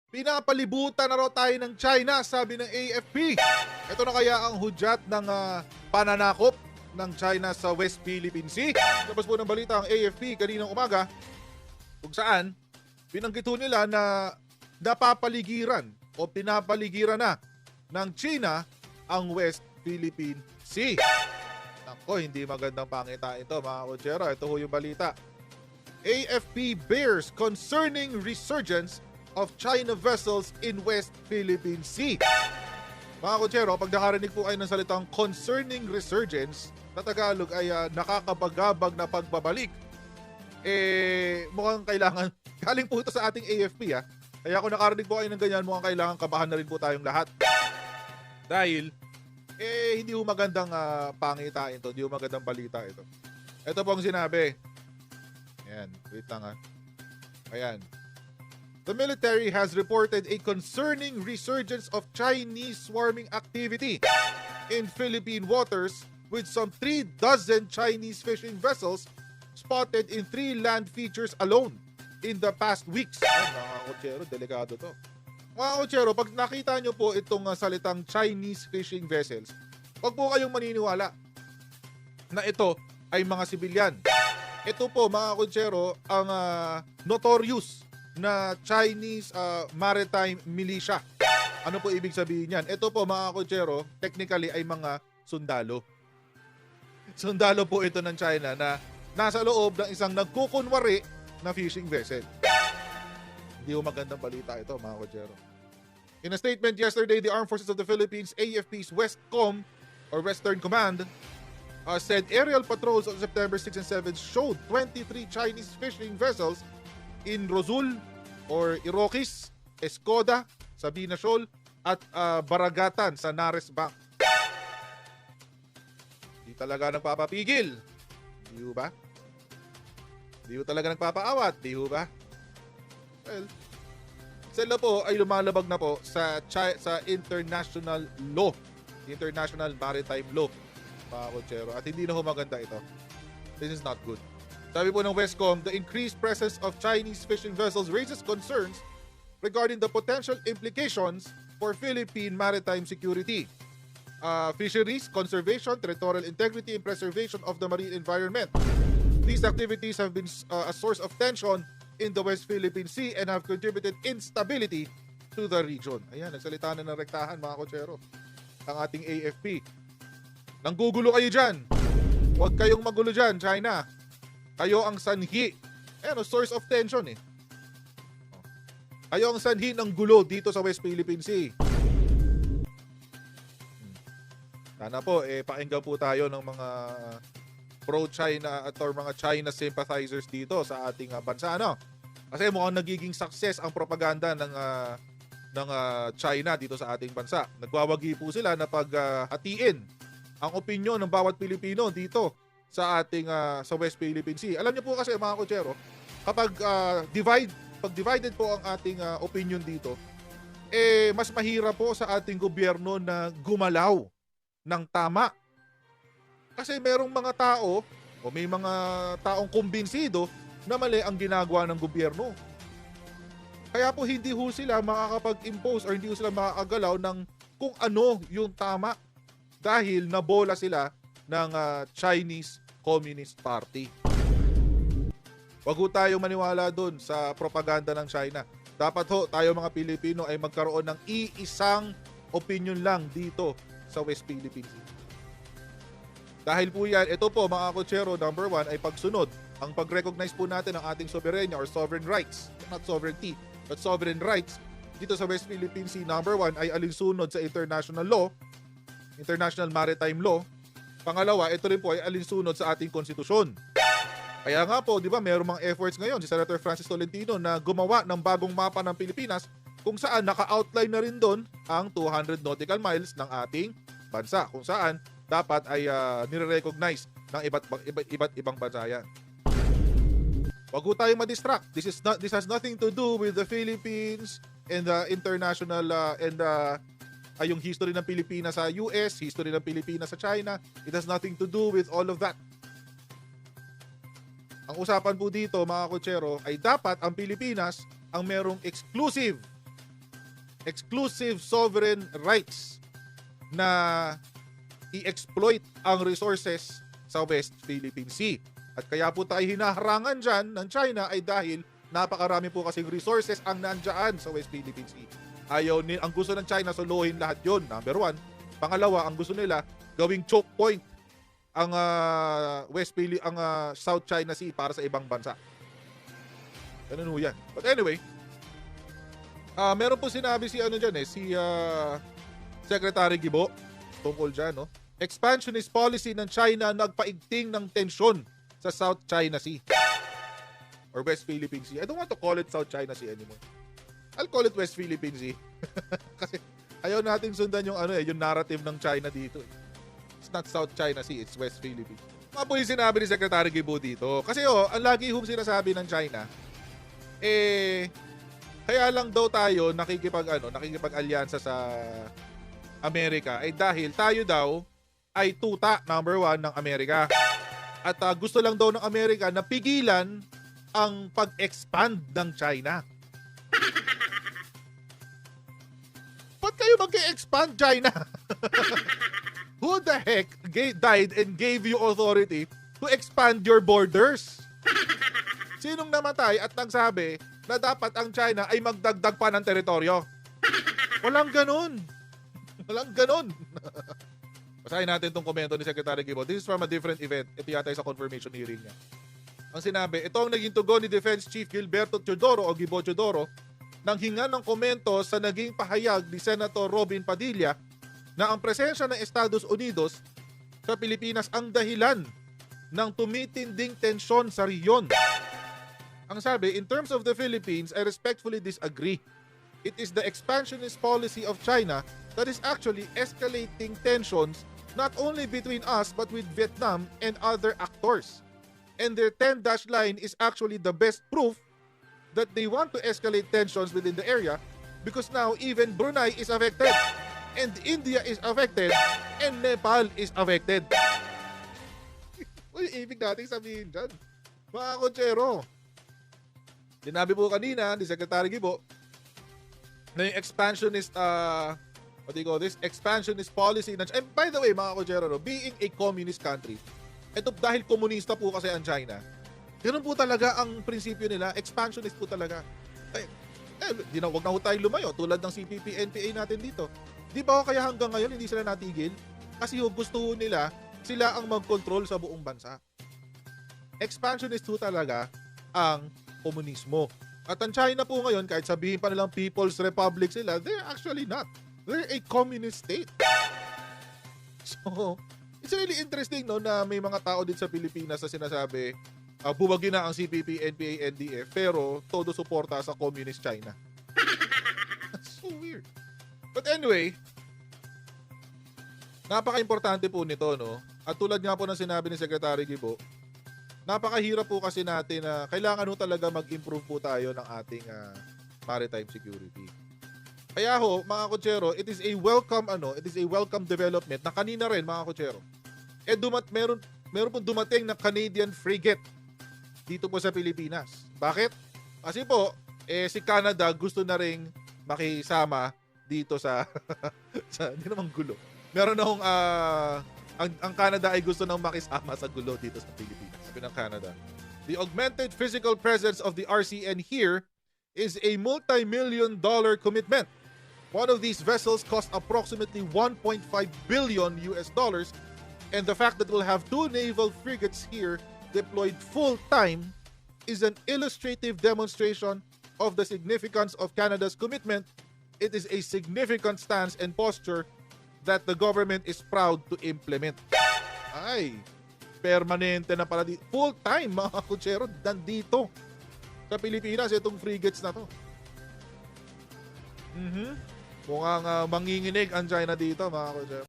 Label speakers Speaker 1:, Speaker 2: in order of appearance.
Speaker 1: Pinapalibutan na raw tayo ng China, sabi ng AFP. Ito na kaya ang hudyat ng pananakop ng China sa West Philippine Sea? Tapos po ng balita ang AFP kaninang umaga kung saan binanggit ho nila na napapaligiran o pinapaligiran na ng China ang West Philippine Sea. Nako, hindi magandang pangita ito mga kotsero. Ito ho yung balita. AFP bears concerning resurgence of China vessels in West Philippine Sea. Mga kotsero, pag nakarinig po kayo ng salitang concerning resurgence, sa Tagalog ay nakakabagabag na pagbabalik. Mukhang kailangan, galing po ito sa ating AFP Kaya kung nakarinig po kayo ng ganyan, mukhang kailangan kabahan na rin po tayong lahat. Dahil, hindi ho magandang pangita ito, hindi ho magandang balita ito. Ito po ang sinabi. Ayan, wait lang Ayan. The military has reported a concerning resurgence of Chinese swarming activity in Philippine waters with some 36 Chinese fishing vessels spotted in 3 land features alone in the past weeks. Ay, mga kotsero, delikado to. Mga kotsero, pag nakita nyo po itong salitang Chinese fishing vessels, huwag po kayong maniniwala na ito ay mga sibilyan. Ito po, mga kotsero, ang notorious na Chinese maritime militia. Ano po ibig sabihin yan? Ito po mga kotsero, technically ay mga sundalo. Sundalo po ito ng China na nasa loob ng isang nagkukunwari na fishing vessel. Hindi po magandang balita ito mga kotsero. In a statement yesterday, the Armed Forces of the Philippines, AFP's Westcom or Western Command, said aerial patrols on September 6 and 7 showed 23 Chinese fishing vessels in Rosul or Iroquis, Escoda, Sabina Shoal at Baragatan sa Nares Bank. Di talaga nagpapapigil. Di ho ba? Di ho talaga nagpapaawat. Di ho ba? Well, sila po ay lumalabag na po sa international law. International Maritime Law. Mga kotsero. At hindi na ho maganda ito. This is not good. Sabi po ng Westcom, the increased presence of Chinese fishing vessels raises concerns regarding the potential implications for Philippine maritime security, fisheries, conservation, territorial integrity, and preservation of the marine environment. These activities have been a source of tension in the West Philippine Sea and have contributed instability to the region. Ayan, nagsalita na ng rektahan mga kotsero ang ating AFP. Nanggugulo kayo dyan. Huwag kayong magulo dyan, China. Kayo ang sanhi. Source of tension Kayo ang sanhi ng gulo dito sa West Philippine Sea. Sana po, pakinggan po tayo ng mga pro-China at or mga China sympathizers dito sa ating bansa. Kasi mukhang nagiging success ang propaganda ng China dito sa ating bansa. Nagwawagi po sila na paghatiin ang opinyon ng bawat Pilipino dito sa ating sa West Philippine Sea. Alam niyo po kasi mga kotsero, kapag divided po ang ating opinion dito, mas mahirap po sa ating gobyerno na gumalaw ng tama. Kasi merong mga tao o may mga taong kumbinsido na mali ang ginagawa ng gobyerno. Kaya po hindi ho sila makakapag-impose or hindi ho sila makakagalaw ng kung ano yung tama dahil nabola sila ng Chinese Communist Party. Wag ho tayong maniwala dun sa propaganda ng China. Dapat ho tayo mga Pilipino ay magkaroon ng iisang opinion lang dito sa West Philippine Sea. Dahil po yan, ito po mga kotsero, number 1 ay pagsunod. Ang pag-recognize po natin ng ating soberenya or sovereign rights, not sovereignty, but sovereign rights dito sa West Philippine Sea, number 1 ay alinsunod sa international law, international maritime law. Pangalawa, ito rin po ay alinsunod sa ating konstitusyon. Kaya nga po, di ba, mayroong mga efforts ngayon si Senator Francis Tolentino na gumawa ng bagong mapa ng Pilipinas kung saan naka-outline na rin doon ang 200 nautical miles ng ating bansa. Kung saan dapat ay nire-recognize ng iba't ibang bansa yan. Huwag po tayong ma-distract. This has nothing to do with the Philippines and the international yung history ng Pilipinas sa US, history ng Pilipinas sa China. It has nothing to do with all of that. Ang usapan po dito mga kotsero ay dapat ang Pilipinas ang merong exclusive exclusive sovereign rights na i-exploit ang resources sa West Philippine Sea. At kaya po tayo hinaharangan dyan ng China ay dahil napakarami po kasing resources ang nandyan sa West Philippine Sea. Ang gusto ng China, suluhin lahat yon, number one. Pangalawa, ang gusto nila, gawing choke point ang South China Sea para sa ibang bansa. Ganun ho yan. But anyway, meron po sinabi si Secretary Gibo tungkol dyan, no? Expansionist policy ng China nagpaigting ng tensyon sa South China Sea or West Philippine Sea. I don't want to call it South China Sea anymore. I'll call it West Philippine Sea. Kasi ayaw nating sundan yung yung narrative ng China dito. It's not South China Sea, it's West Philippine. Mga po yung sinabi ni Secretary Gibo dito. Kasi ang lagi sinasabi ng China, kaya lang daw tayo nakikipag-alyansa sa Amerika ay dahil tayo daw ay tuta number 1 ng Amerika. At gusto lang daw ng Amerika na pigilan ang pag-expand ng China. Ba't kayo mag-expand, China? Who the heck died and gave you authority to expand your borders? Sinong namatay at nagsabi na dapat ang China ay magdagdag pa ng teritoryo? Walang ganun. Walang ganun. Basahin natin itong komento ni Secretary Gibo. This is from a different event. Ito yata sa confirmation hearing niya. Ang sinabi, ito ang naging tugon ni Defense Chief Gilberto Teodoro o Gibo Teodoro nang hinga ng komento sa naging pahayag ni Senator Robin Padilla na ang presensya ng Estados Unidos sa Pilipinas ang dahilan ng tumitinding tensyon sa riyon. Ang sabi, in terms of the Philippines, I respectfully disagree. It is the expansionist policy of China that is actually escalating tensions not only between us but with Vietnam and other actors. And their 10-dash line is actually the best proof that they want to escalate tensions within the area because now even Brunei is affected and India is affected and Nepal is affected. Uy, ibig natin sabihin dyan, mga kotsero. Sinabi po kanina ni Secretary Gibo na yung expansionist expansionist policy na, and by the way mga kotsero, being a communist country, ito dahil komunista po kasi ang China, ganun po talaga ang prinsipyo nila, expansionist po talaga. Wag na ho tayo lumayo tulad ng CPP-NPA natin dito. Di ba kaya hanggang ngayon hindi sila natigil? Kasi gusto nila sila ang mag-control sa buong bansa. Expansionist po talaga ang komunismo. At ang China po ngayon, kahit sabihin pa nilang People's Republic sila, they're actually not. They're a communist state. So, it's really interesting no na may mga tao din sa Pilipinas na sinasabi buwagin na ang CPP, NPA, NDF pero todo suporta sa communist China. That's so weird. But anyway, napaka-importante po nito, no? At tulad nga po ng sinabi ni Secretary Gibo, napakahirap po kasi natin na kailangan talaga mag-improve po tayo ng ating maritime security. Kaya mga kotsero, it is a welcome development na kanina rin, mga kotsero. Meron pong dumating na Canadian frigate dito po sa Pilipinas. Bakit? Kasi po, si Canada gusto na ring makisama dito sa hindi naman gulo. Meron akong ang Canada ay gusto nang makisama sa gulo dito sa Pilipinas. Sabi ng Canada. The augmented physical presence of the RCN here is a multi-million-dollar commitment. One of these vessels cost approximately $1.5 billion and the fact that we'll have 2 naval frigates here deployed full-time is an illustrative demonstration of the significance of Canada's commitment. It is a significant stance and posture that the government is proud to implement. Ay, permanente na pala dito. Full-time, mga kutsero, nandito sa Pilipinas, itong frigates na to. Mukhang manginginig ang China dito, mga kutsero.